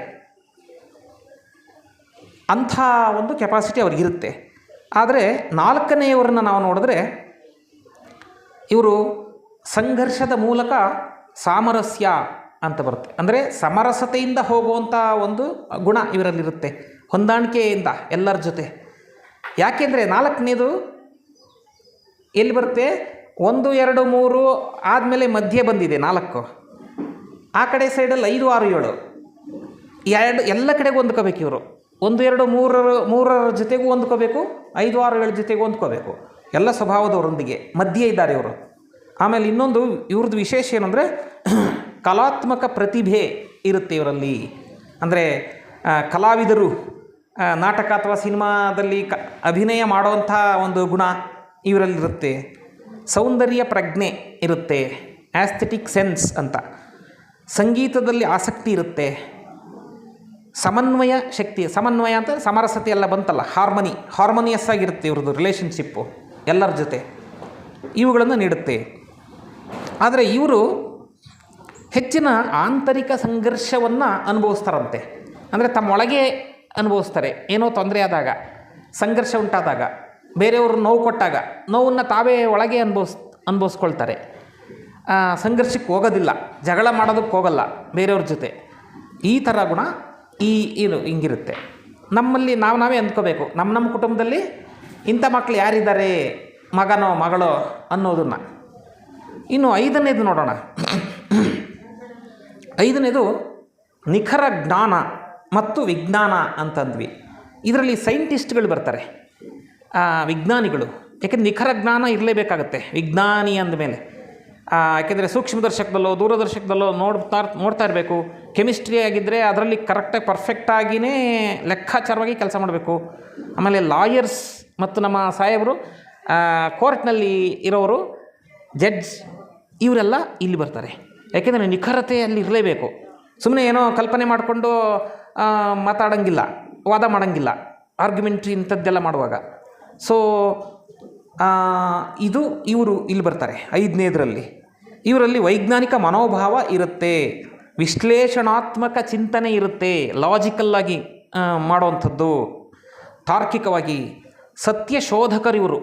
ಅಂಥ ಒಂದು ಕೆಪಾಸಿಟಿ ಅವ್ರಿಗಿರುತ್ತೆ. ಆದರೆ 4ನೇಯವರನ್ನು ನಾವು ನೋಡಿದ್ರೆ ಇವರು ಸಂಘರ್ಷದ ಮೂಲಕ ಸಾಮರಸ್ಯ ಅಂತ ಬರುತ್ತೆ. ಅಂದರೆ ಸಮರಸತೆಯಿಂದ ಹೋಗುವಂಥ ಒಂದು ಗುಣ ಇವರಲ್ಲಿರುತ್ತೆ. ಹೊಂದಾಣಿಕೆಯಿಂದ ಎಲ್ಲರ ಜೊತೆ. ಯಾಕೆಂದರೆ 4ನೇದು ಎಲ್ಲಿ ಬರುತ್ತೆ? 1, 2, 3 ಆದಮೇಲೆ ಮಧ್ಯೆ ಬಂದಿದೆ 4. ಆ ಕಡೆ ಸೈಡಲ್ಲಿ 5, 6, 7 ಎಲ್ಲ ಕಡೆಗೂ ಹೊಂದ್ಕೋಬೇಕು ಇವರು. 1, 2, 3 ಜೊತೆಗೂ ಹೊಂದ್ಕೋಬೇಕು, 5, 6, 7 ಜೊತೆಗೂ ಹೊಂದ್ಕೋಬೇಕು. ಎಲ್ಲ ಸ್ವಭಾವದವರೊಂದಿಗೆ ಮಧ್ಯೆ ಇದ್ದಾರೆ ಇವರು. ಆಮೇಲೆ ಇನ್ನೊಂದು ಇವ್ರದ್ದು ವಿಶೇಷ ಏನಂದರೆ ಕಲಾತ್ಮಕ ಪ್ರತಿಭೆ ಇರುತ್ತೆ ಇವರಲ್ಲಿ. ಅಂದರೆ ಕಲಾವಿದರು ನಾಟಕ ಅಥವಾ ಸಿನಿಮಾದಲ್ಲಿ ಅಭಿನಯ ಮಾಡುವಂಥ ಒಂದು ಗುಣ ಇವರಲ್ಲಿರುತ್ತೆ. ಸೌಂದರ್ಯ ಪ್ರಜ್ಞೆ ಇರುತ್ತೆ, ಆಸ್ಥೆಟಿಕ್ ಸೆನ್ಸ್ ಅಂತ. ಸಂಗೀತದಲ್ಲಿ ಆಸಕ್ತಿ ಇರುತ್ತೆ. ಸಮನ್ವಯ ಶಕ್ತಿ, ಸಮನ್ವಯ ಅಂತ ಸಮರಸತೆ ಎಲ್ಲ ಬಂತಲ್ಲ, ಹಾರ್ಮೋನಿಯಸ್ ಆಗಿರುತ್ತೆ ಇವ್ರದ್ದು ರಿಲೇಷನ್ಶಿಪ್ಪು ಎಲ್ಲರ ಜೊತೆ, ಇವುಗಳನ್ನು ನೀಡುತ್ತೆ. ಆದರೆ ಇವರು ಹೆಚ್ಚಿನ ಆಂತರಿಕ ಸಂಘರ್ಷವನ್ನು ಅನುಭವಿಸ್ತಾರಂತೆ. ಅಂದರೆ ತಮ್ಮೊಳಗೆ ಅನುಭವಿಸ್ತಾರೆ. ಏನೋ ತೊಂದರೆ ಆದಾಗ, ಸಂಘರ್ಷ ಉಂಟಾದಾಗ, ಬೇರೆಯವರು ನೋವು ಕೊಟ್ಟಾಗ ನೋವನ್ನು ತಾವೇ ಒಳಗೆ ಅನುಭವಿಸ್ಕೊಳ್ತಾರೆ. ಸಂಘರ್ಷಕ್ಕೆ ಹೋಗೋದಿಲ್ಲ, ಜಗಳ ಮಾಡೋದಕ್ಕೆ ಹೋಗಲ್ಲ ಬೇರೆಯವ್ರ ಜೊತೆ. ಈ ಥರ ಗುಣ ಹಿಂಗಿರುತ್ತೆ. ನಮ್ಮಲ್ಲಿ ನಾವೇ ಅಂದ್ಕೋಬೇಕು, ನಮ್ಮ ಕುಟುಂಬದಲ್ಲಿ ಇಂಥ ಮಕ್ಕಳು ಯಾರಿದ್ದಾರೆ, ಮಗನೋ ಮಗಳೋ ಅನ್ನೋದನ್ನು. ಇನ್ನು 5ನೇದು ನೋಡೋಣ. 5ನೇದು ನಿಖರ ಜ್ಞಾನ ಮತ್ತು ವಿಜ್ಞಾನ ಅಂತಂದ್ವಿ. ಇದರಲ್ಲಿ ಸೈಂಟಿಸ್ಟ್ಗಳು ಬರ್ತಾರೆ, ವಿಜ್ಞಾನಿಗಳು. ಯಾಕೆಂದರೆ ನಿಖರ ಜ್ಞಾನ ಇರಲೇಬೇಕಾಗತ್ತೆ ವಿಜ್ಞಾನಿ ಅಂದಮೇಲೆ. ಯಾಕೆಂದರೆ ಸೂಕ್ಷ್ಮದರ್ಶಕದಲ್ಲೋ ದೂರದರ್ಶಕದಲ್ಲೋ ನೋಡ್ತಾ ಇರಬೇಕು. ಕೆಮಿಸ್ಟ್ರಿ ಆಗಿದ್ದರೆ ಅದರಲ್ಲಿ ಕರೆಕ್ಟಾಗಿ ಪರ್ಫೆಕ್ಟಾಗಿಯೇ ಲೆಕ್ಕಾಚಾರವಾಗಿ ಕೆಲಸ ಮಾಡಬೇಕು. ಆಮೇಲೆ ಲಾಯರ್ಸ್ ಮತ್ತು ನಮ್ಮ ಸಾಹೇಬರು, ಕೋರ್ಟ್ನಲ್ಲಿ ಇರೋರು, ಜಡ್ಜ್, ಇವರೆಲ್ಲ ಇಲ್ಲಿ ಬರ್ತಾರೆ. ಯಾಕೆಂದರೆ ನಿಖರತೆ ಅಲ್ಲಿ ಇರಲೇಬೇಕು. ಸುಮ್ಮನೆ ಏನೋ ಕಲ್ಪನೆ ಮಾಡಿಕೊಂಡು ಮಾತಾಡೋಂಗಿಲ್ಲ, ವಾದ ಮಾಡೋಂಗಿಲ್ಲ, ಆರ್ಗ್ಯುಮೆಂಟ್ರಿ ಇಂಥದ್ದೆಲ್ಲ ಮಾಡುವಾಗ. ಸೊ ಇವರು ಇಲ್ಲಿ ಬರ್ತಾರೆ 5ನೇದರಲ್ಲಿ. ಇವರಲ್ಲಿ ವೈಜ್ಞಾನಿಕ ಮನೋಭಾವ ಇರುತ್ತೆ, ವಿಶ್ಲೇಷಣಾತ್ಮಕ ಚಿಂತನೆ ಇರುತ್ತೆ, ಲಾಜಿಕಲ್ಲಾಗಿ ಮಾಡುವಂಥದ್ದು, ತಾರ್ಕಿಕವಾಗಿ. ಸತ್ಯ ಶೋಧಕರು ಇವರು.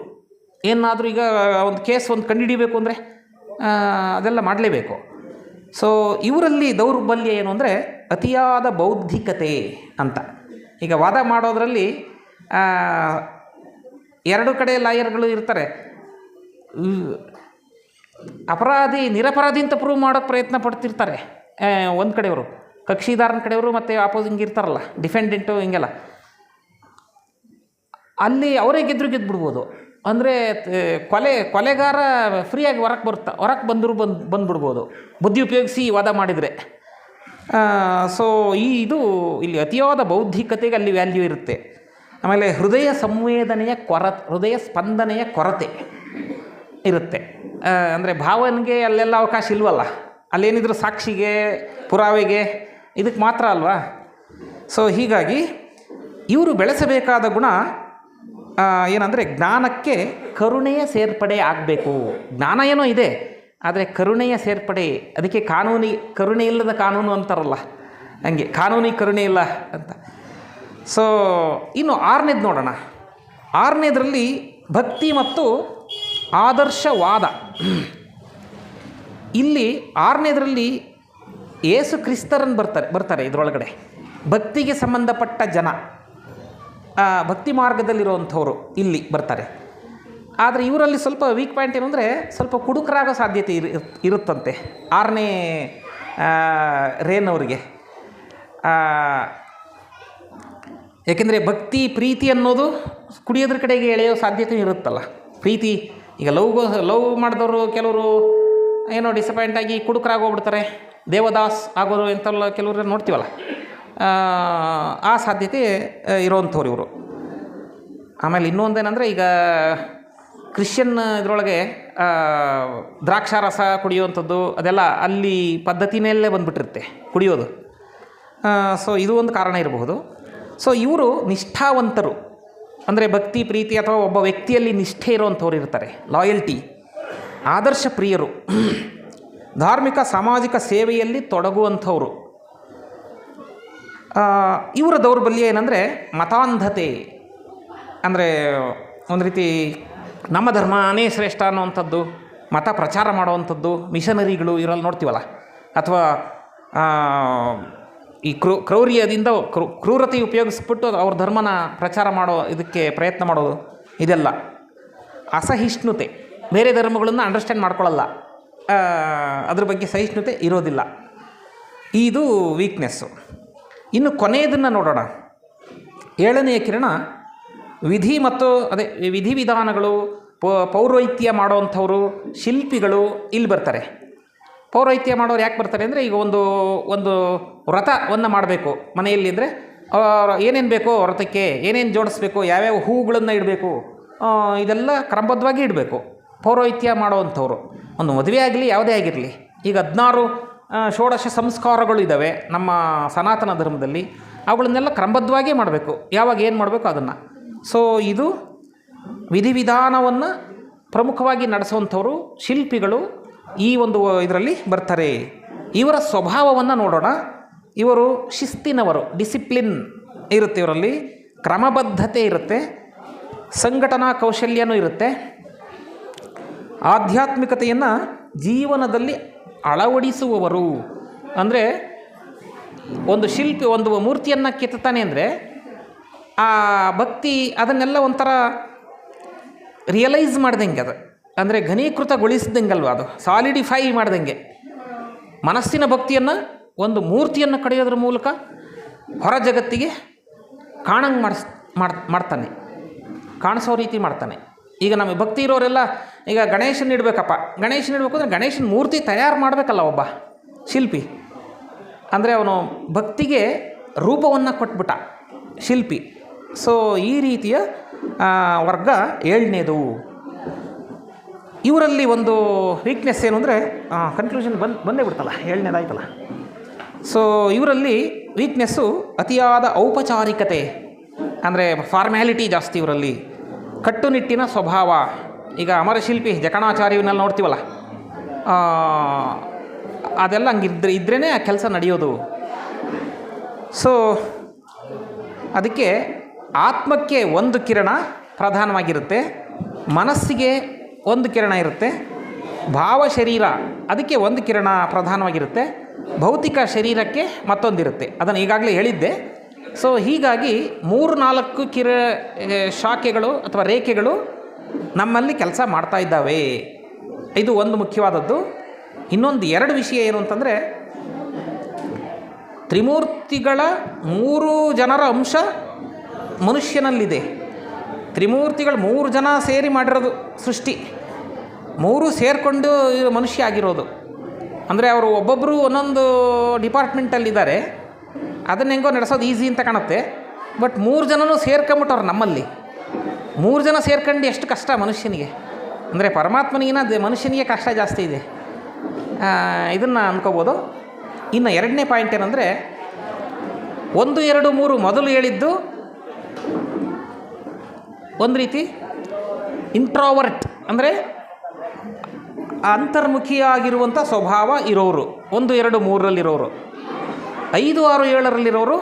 ಏನಾದರೂ ಈಗ ಒಂದು ಕೇಸ್ ಕಂಡುಹಿಡಿಬೇಕು ಅಂದರೆ ಅದೆಲ್ಲ ಮಾಡಲೇಬೇಕು. ಸೊ ಇವರಲ್ಲಿ ದೌರ್ಬಲ್ಯ ಏನು ಅಂದರೆ ಅತಿಯಾದ ಬೌದ್ಧಿಕತೆ ಅಂತ. ಈಗ ವಾದ ಮಾಡೋದರಲ್ಲಿ 2 ಕಡೆ ಲಾಯರ್ಗಳು ಇರ್ತಾರೆ. ನಿರಪರಾಧಿ ಅಂತ ಪ್ರೂವ್ ಮಾಡೋಕ್ಕೆ ಪ್ರಯತ್ನ ಪಡ್ತಿರ್ತಾರೆ ಒಂದು ಕಡೆಯವರು, ಕಕ್ಷಿದಾರನ ಕಡೆಯವರು ಮತ್ತು ಆಪೋಸಿಂಗ್ ಇರ್ತಾರಲ್ಲ, ಡಿಫೆಂಡೆಂಟು, ಹಿಂಗೆಲ್ಲ. ಅಲ್ಲಿ ಅವರೇ ಗೆದ್ದುಬಿಡ್ಬೋದು. ಅಂದರೆ ಕೊಲೆಗಾರ ಫ್ರೀಯಾಗಿ ಹೊರಕ್ಕೆ ಬಂದುಬಿಡ್ಬೋದು ಬಂದುಬಿಡ್ಬೋದು, ಬುದ್ಧಿ ಉಪಯೋಗಿಸಿ ವಾದ ಮಾಡಿದರೆ. ಸೊ ಇಲ್ಲಿ ಅತಿಯಾದ ಬೌದ್ಧಿಕತೆಗೆ ಅಲ್ಲಿ ವ್ಯಾಲ್ಯೂ ಇರುತ್ತೆ. ಆಮೇಲೆ ಹೃದಯ ಸ್ಪಂದನೆಯ ಕೊರತೆ ಇರುತ್ತೆ. ಅಂದರೆ ಭಾವನೆಗೆ ಅಲ್ಲೆಲ್ಲ ಅವಕಾಶ ಇಲ್ವಲ್ಲ, ಅಲ್ಲೇನಿದ್ರು ಸಾಕ್ಷಿಗೆ, ಪುರಾವೆಗೆ, ಇದಕ್ಕೆ ಮಾತ್ರ ಅಲ್ವಾ. ಸೊ ಹೀಗಾಗಿ ಇವರು ಬೆಳೆಸಬೇಕಾದ ಗುಣ ಏನಂದರೆ ಜ್ಞಾನಕ್ಕೆ ಕರುಣೆಯ ಸೇರ್ಪಡೆ ಆಗಬೇಕು. ಜ್ಞಾನ ಏನೋ ಇದೆ, ಆದರೆ ಕರುಣೆಯ ಸೇರ್ಪಡೆ. ಅದಕ್ಕೆ ಕರುಣೆ ಇಲ್ಲದ ಕಾನೂನು ಅಂತಾರಲ್ಲ, ಹಂಗೆ ಕಾನೂನಿ ಕರುಣೆ ಇಲ್ಲ ಅಂತ. ಸೊ ಇನ್ನು 6ನೇದು ನೋಡೋಣ. 6ನೇದರಲ್ಲಿ ಭಕ್ತಿ ಮತ್ತು ಆದರ್ಶವಾದ. ಇಲ್ಲಿ 6ನೇದರಲ್ಲಿ ಯೇಸು ಕ್ರಿಸ್ತರನ್ನು ಬರ್ತಾರೆ ಇದರೊಳಗಡೆ. ಭಕ್ತಿಗೆ ಸಂಬಂಧಪಟ್ಟ ಜನ, ಭಕ್ತಿ ಮಾರ್ಗದಲ್ಲಿರುವಂಥವ್ರು ಇಲ್ಲಿ ಬರ್ತಾರೆ. ಆದರೆ ಇವರಲ್ಲಿ ಸ್ವಲ್ಪ ವೀಕ್ ಪಾಯಿಂಟ್ ಏನು ಅಂದರೆ ಸ್ವಲ್ಪ ಕುಡುಕರಾಗೋ ಸಾಧ್ಯತೆ ಇರುತ್ತಂತೆ 6ನೇ ರೇನವರಿಗೆ. ಏಕೆಂದರೆ ಭಕ್ತಿ ಪ್ರೀತಿ ಅನ್ನೋದು ಕುಡಿಯೋದ್ರ ಕಡೆಗೆ ಎಳೆಯೋ ಸಾಧ್ಯತೆ ಇರುತ್ತಲ್ಲ. ಪ್ರೀತಿ ಈಗ ಲವ್ ಮಾಡಿದವರು ಕೆಲವರು ಏನೋ ಡಿಸಪಾಯಿಂಟ್ ಆಗಿ ಕುಡುಕರಾಗೋಗ್ಬಿಡ್ತಾರೆ, ದೇವದಾಸ್ ಆಗೋರು ಎಂತೆಲ್ಲ ಕೆಲವರು ನೋಡ್ತೀವಲ್ಲ, ಆ ಸಾಧ್ಯತೆ ಇರೋವಂಥವ್ರು ಇವರು. ಆಮೇಲೆ ಇನ್ನೊಂದೇನೆಂದರೆ ಈಗ ಕ್ರಿಶ್ಚಿಯನ್ ಇದರೊಳಗೆ ದ್ರಾಕ್ಷಾರಸ ಕುಡಿಯುವಂಥದ್ದು ಅದೆಲ್ಲ ಅಲ್ಲಿ ಪದ್ಧತಿನಲ್ಲೇ ಬಂದುಬಿಟ್ಟಿರುತ್ತೆ ಕುಡಿಯೋದು. ಸೊ ಇದು ಒಂದು ಕಾರಣ ಇರಬಹುದು. ಸೊ ಇವರು ನಿಷ್ಠಾವಂತರು, ಅಂದರೆ ಭಕ್ತಿ ಪ್ರೀತಿ ಅಥವಾ ಒಬ್ಬ ವ್ಯಕ್ತಿಯಲ್ಲಿ ನಿಷ್ಠೆ ಇರುವಂಥವ್ರು ಇರ್ತಾರೆ, ಲಾಯಲ್ಟಿ, ಆದರ್ಶ ಪ್ರಿಯರು, ಧಾರ್ಮಿಕ ಸಾಮಾಜಿಕ ಸೇವೆಯಲ್ಲಿ ತೊಡಗುವಂಥವ್ರು. ಇವರ ದೌರ್ಬಲ್ಯ ಏನಂದರೆ ಮತಾಂಧತೆ. ಅಂದರೆ ಒಂದು ರೀತಿ ನಮ್ಮ ಧರ್ಮನೇ ಶ್ರೇಷ್ಠ ಅನ್ನುವಂಥದ್ದು, ಮತ ಪ್ರಚಾರ ಮಾಡುವಂಥದ್ದು, ಮಿಷನರಿಗಳು ಇವರಲ್ಲಿ ನೋಡ್ತೀವಲ್ಲ, ಅಥವಾ ಈ ಕ್ರೌರ್ಯದಿಂದ ಕ್ರೂರತೆ ಉಪಯೋಗಿಸ್ಬಿಟ್ಟು ಅವ್ರ ಧರ್ಮನ ಪ್ರಚಾರ ಮಾಡೋ ಇದಕ್ಕೆ ಪ್ರಯತ್ನ ಮಾಡೋದು, ಇದೆಲ್ಲ ಅಸಹಿಷ್ಣುತೆ. ಬೇರೆ ಧರ್ಮಗಳನ್ನು ಅಂಡರ್ಸ್ಟ್ಯಾಂಡ್ ಮಾಡ್ಕೊಳ್ಳಲ್ಲ, ಅದ್ರ ಬಗ್ಗೆ ಸಹಿಷ್ಣುತೆ ಇರೋದಿಲ್ಲ. ಇದು ವೀಕ್ನೆಸ್ಸು. ಇನ್ನು ಕೊನೆಯದನ್ನು ನೋಡೋಣ. 7ನೆಯ ಕಿರಣ ವಿಧಿ ಮತ್ತು ವಿಧಿವಿಧಾನಗಳು, ಪೌರೋಹಿತ್ಯ ಮಾಡೋವಂಥವ್ರು, ಶಿಲ್ಪಿಗಳು ಇಲ್ಲಿ ಬರ್ತಾರೆ. ಪೌರೋಹಿತ್ಯ ಮಾಡೋರು ಯಾಕೆ ಬರ್ತಾರೆ ಅಂದರೆ, ಈಗ ಒಂದು ವ್ರತವನ್ನು ಮಾಡಬೇಕು ಮನೆಯಲ್ಲಿ ಅಂದರೆ ಏನೇನು ಬೇಕೋ ವ್ರತಕ್ಕೆ, ಏನೇನು ಜೋಡಿಸ್ಬೇಕು, ಯಾವ್ಯಾವ ಹೂಗಳನ್ನು ಇಡಬೇಕು, ಇದೆಲ್ಲ ಕ್ರಮಬದ್ಧವಾಗಿ ಇಡಬೇಕು ಪೌರೋಹಿತ್ಯ ಮಾಡೋವಂಥವ್ರು. ಒಂದು ಮದುವೆ ಆಗಲಿ ಯಾವುದೇ ಆಗಿರಲಿ, ಈಗ 16 ಷೋಡಶ ಸಂಸ್ಕಾರಗಳು ಇದ್ದಾವೆ ನಮ್ಮ ಸನಾತನ ಧರ್ಮದಲ್ಲಿ, ಅವುಗಳನ್ನೆಲ್ಲ ಕ್ರಮಬದ್ಧವಾಗೇ ಮಾಡಬೇಕು, ಯಾವಾಗ ಏನು ಮಾಡಬೇಕು ಅದನ್ನು. ಸೊ ಇದು ವಿಧಿವಿಧಾನವನ್ನು ಪ್ರಮುಖವಾಗಿ ನಡೆಸುವಂಥವರು ಶಿಲ್ಪಿಗಳು ಈ ಒಂದು ಇದರಲ್ಲಿ ಬರ್ತಾರೆ. ಇವರ ಸ್ವಭಾವವನ್ನು ನೋಡೋಣ. ಇವರು ಶಿಸ್ತಿನವರು, ಡಿಸಿಪ್ಲಿನ್ ಇರುತ್ತೆ ಇವರಲ್ಲಿ, ಕ್ರಮಬದ್ಧತೆ ಇರುತ್ತೆ, ಸಂಘಟನಾ ಕೌಶಲ್ಯನೂ ಇರುತ್ತೆ, ಆಧ್ಯಾತ್ಮಿಕತೆಯನ್ನು ಜೀವನದಲ್ಲಿ ಅಳವಡಿಸುವವರು. ಅಂದರೆ ಒಂದು ಶಿಲ್ಪಿ ಒಂದು ಮೂರ್ತಿಯನ್ನು ಕೆತ್ತಾನೆ ಅಂದರೆ ಆ ಭಕ್ತಿ ಅದನ್ನೆಲ್ಲ ಒಂಥರ ರಿಯಲೈಸ್ ಮಾಡ್ದಂಗೆ, ಅದು ಅಂದರೆ ಘನೀಕೃತಗೊಳಿಸ್ದಂಗಲ್ವ, ಅದು ಸಾಲಿಡಿಫೈ ಮಾಡ್ದಂಗೆ ಮನಸ್ಸಿನ ಭಕ್ತಿಯನ್ನು ಒಂದು ಮೂರ್ತಿಯನ್ನು ಕಡಿಯೋದ್ರ ಮೂಲಕ ಹೊರ ಜಗತ್ತಿಗೆ ಕಾಣಂಗೆ ಮಾಡ್ತಾನೆ, ಕಾಣಿಸೋ ರೀತಿ ಮಾಡ್ತಾನೆ. ಈಗ ನಮಗೆ ಭಕ್ತಿ ಇರೋರೆಲ್ಲ ಈಗ ಗಣೇಶನ ಇಡಬೇಕಪ್ಪ, ಗಣೇಶನ ಇಡಬೇಕು ಅಂದರೆ ಗಣೇಶನ ಮೂರ್ತಿ ತಯಾರು ಮಾಡಬೇಕಲ್ಲ ಒಬ್ಬ ಶಿಲ್ಪಿ. ಅಂದರೆ ಅವನು ಭಕ್ತಿಗೆ ರೂಪವನ್ನು ಕೊಟ್ಬಿಟ್ಟ ಶಿಲ್ಪಿ. ಸೊ ಈ ರೀತಿಯ ವರ್ಗ 7ನೇದು. ಇವರಲ್ಲಿ ಒಂದು ವೀಕ್ನೆಸ್ ಏನು ಅಂದರೆ, ಕನ್ಕ್ಲೂಷನ್ ಬಂದೇ ಬಿಡ್ತಲ್ಲ, 7ನೇದಾಯ್ತಲ್ಲ. ಸೊ ಇವರಲ್ಲಿ ವೀಕ್ನೆಸ್ಸು ಅತಿಯಾದ ಔಪಚಾರಿಕತೆ, ಅಂದರೆ ಫಾರ್ಮ್ಯಾಲಿಟಿ ಜಾಸ್ತಿ ಇವರಲ್ಲಿ, ಕಟ್ಟುನಿಟ್ಟಿನ ಸ್ವಭಾವ. ಈಗ ಅಮರಶಿಲ್ಪಿ ಜಕಣಾಚಾರ್ಯವನ್ನೆಲ್ಲ ನೋಡ್ತೀವಲ್ಲ, ಅದೆಲ್ಲ ಇದ್ರೇ ಆ ಕೆಲಸ ನಡೆಯೋದು. ಸೊ ಅದಕ್ಕೆ ಆತ್ಮಕ್ಕೆ ಒಂದು ಕಿರಣ ಪ್ರಧಾನವಾಗಿರುತ್ತೆ, ಮನಸ್ಸಿಗೆ ಒಂದು ಕಿರಣ ಇರುತ್ತೆ, ಭಾವ ಶರೀರ ಅದಕ್ಕೆ ಒಂದು ಕಿರಣ ಪ್ರಧಾನವಾಗಿರುತ್ತೆ, ಭೌತಿಕ ಶರೀರಕ್ಕೆ ಮತ್ತೊಂದಿರುತ್ತೆ. ಅದನ್ನು ಈಗಾಗಲೇ ಹೇಳಿದ್ದೆ. ಸೊ ಹೀಗಾಗಿ 3-4 ಶಾಖೆಗಳು ಅಥವಾ ರೇಖೆಗಳು ನಮ್ಮಲ್ಲಿ ಕೆಲಸ ಮಾಡ್ತಾ ಇದ್ದಾವೆ. ಇದು ಒಂದು ಮುಖ್ಯವಾದದ್ದು. ಇನ್ನೊಂದು 2 ವಿಷಯ ಏನು ಅಂತಂದರೆ, ತ್ರಿಮೂರ್ತಿಗಳ 3 ಜನರ ಅಂಶ ಮನುಷ್ಯನಲ್ಲಿದೆ. ತ್ರಿಮೂರ್ತಿಗಳು 3 ಜನ ಸೇರಿ ಮಾಡಿರೋದು ಸೃಷ್ಟಿ, 3 ಸೇರಿಕೊಂಡು ಮನುಷ್ಯ ಆಗಿರೋದು. ಅಂದರೆ ಅವರು ಒಬ್ಬೊಬ್ಬರು ಒಂದೊಂದು ಡಿಪಾರ್ಟ್ಮೆಂಟಲ್ಲಿದ್ದಾರೆ, ಅದನ್ನ ಹೆಂಗೋ ನಡೆಸೋದು ಈಸಿ ಅಂತ ಕಾಣುತ್ತೆ. ಬಟ್ 3 ಜನನೂ ಸೇರ್ಕೊಂಬಿಟ್ಟವ್ರು ನಮ್ಮಲ್ಲಿ. 3 ಜನ ಸೇರ್ಕೊಂಡು ಎಷ್ಟು ಕಷ್ಟ ಮನುಷ್ಯನಿಗೆ, ಅಂದರೆ ಪರಮಾತ್ಮನಿಗಿನ ಮನುಷ್ಯನಿಗೆ ಕಷ್ಟ ಜಾಸ್ತಿ ಇದೆ, ಇದನ್ನು ಅಂದ್ಕೋಬೋದು. ಇನ್ನು 2ನೇ ಪಾಯಿಂಟ್ ಏನಂದರೆ, 1, 2, 3 ಮೊದಲು ಹೇಳಿದ್ದು ಒಂದು ರೀತಿ ಇಂಟ್ರೋವರ್ಟ್, ಅಂದರೆ ಅಂತರ್ಮುಖಿಯಾಗಿರುವಂಥ ಸ್ವಭಾವ ಇರೋರು 1, 2, 3ರಲ್ಲಿರೋರು. 5, 6, 7ರಲ್ಲಿರೋರು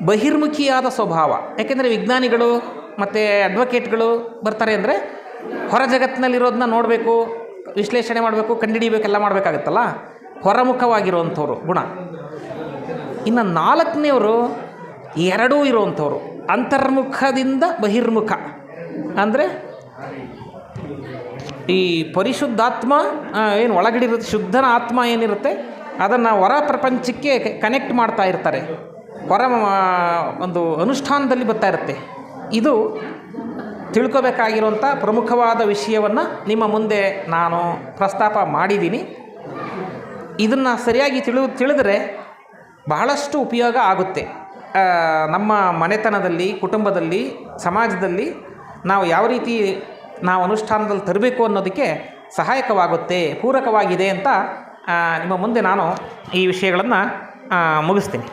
ಬಹಿರ್ಮುಖಿಯಾದ ಸ್ವಭಾವ. ಯಾಕೆಂದರೆ ವಿಜ್ಞಾನಿಗಳು ಮತ್ತು ಅಡ್ವೊಕೇಟ್ಗಳು ಬರ್ತಾರೆ ಅಂದರೆ ಹೊರ ಜಗತ್ತಿನಲ್ಲಿರೋದನ್ನ ನೋಡಬೇಕು, ವಿಶ್ಲೇಷಣೆ ಮಾಡಬೇಕು, ಕಂಡುಹಿಡಿಬೇಕೆಲ್ಲ ಮಾಡಬೇಕಾಗತ್ತಲ್ಲ, ಹೊರಮುಖವಾಗಿರುವಂಥವ್ರು ಗುಣ. ಇನ್ನು 4ನೇವರು 2 ಇರುವಂಥವ್ರು, ಅಂತರ್ಮುಖದಿಂದ ಬಹಿರ್ಮುಖ. ಅಂದರೆ ಈ ಪರಿಶುದ್ಧಾತ್ಮ ಏನು ಒಳಗಡಿರುತ್ತೆ, ಶುದ್ಧನ ಆತ್ಮ ಏನಿರುತ್ತೆ ಅದನ್ನು ಹೊರ ಪ್ರಪಂಚಕ್ಕೆ ಕನೆಕ್ಟ್ ಮಾಡ್ತಾ ಇರ್ತಾರೆ, ಹೊರ ಒಂದು ಅನುಷ್ಠಾನದಲ್ಲಿ ಬರ್ತಾ ಇರುತ್ತೆ. ಇದು ತಿಳ್ಕೋಬೇಕಾಗಿರುವಂಥ ಪ್ರಮುಖವಾದ ವಿಷಯವನ್ನು ನಿಮ್ಮ ಮುಂದೆ ನಾನು ಪ್ರಸ್ತಾಪ ಮಾಡಿದ್ದೀನಿ. ಇದನ್ನು ಸರಿಯಾಗಿ ತಿಳಿದರೆ ಬಹಳಷ್ಟು ಉಪಯೋಗ ಆಗುತ್ತೆ. ನಮ್ಮ ಮನೆತನದಲ್ಲಿ, ಕುಟುಂಬದಲ್ಲಿ, ಸಮಾಜದಲ್ಲಿ ನಾವು ಯಾವ ರೀತಿ ನಾವು ಅನುಷ್ಠಾನದಲ್ಲಿ ತರಬೇಕು ಅನ್ನೋದಕ್ಕೆ ಸಹಾಯಕವಾಗುತ್ತೆ, ಪೂರಕವಾಗಿದೆ ಅಂತ ನಿಮ್ಮ ಮುಂದೆ ನಾನು ಈ ವಿಷಯಗಳನ್ನು ಮುಗಿಸ್ತೀನಿ.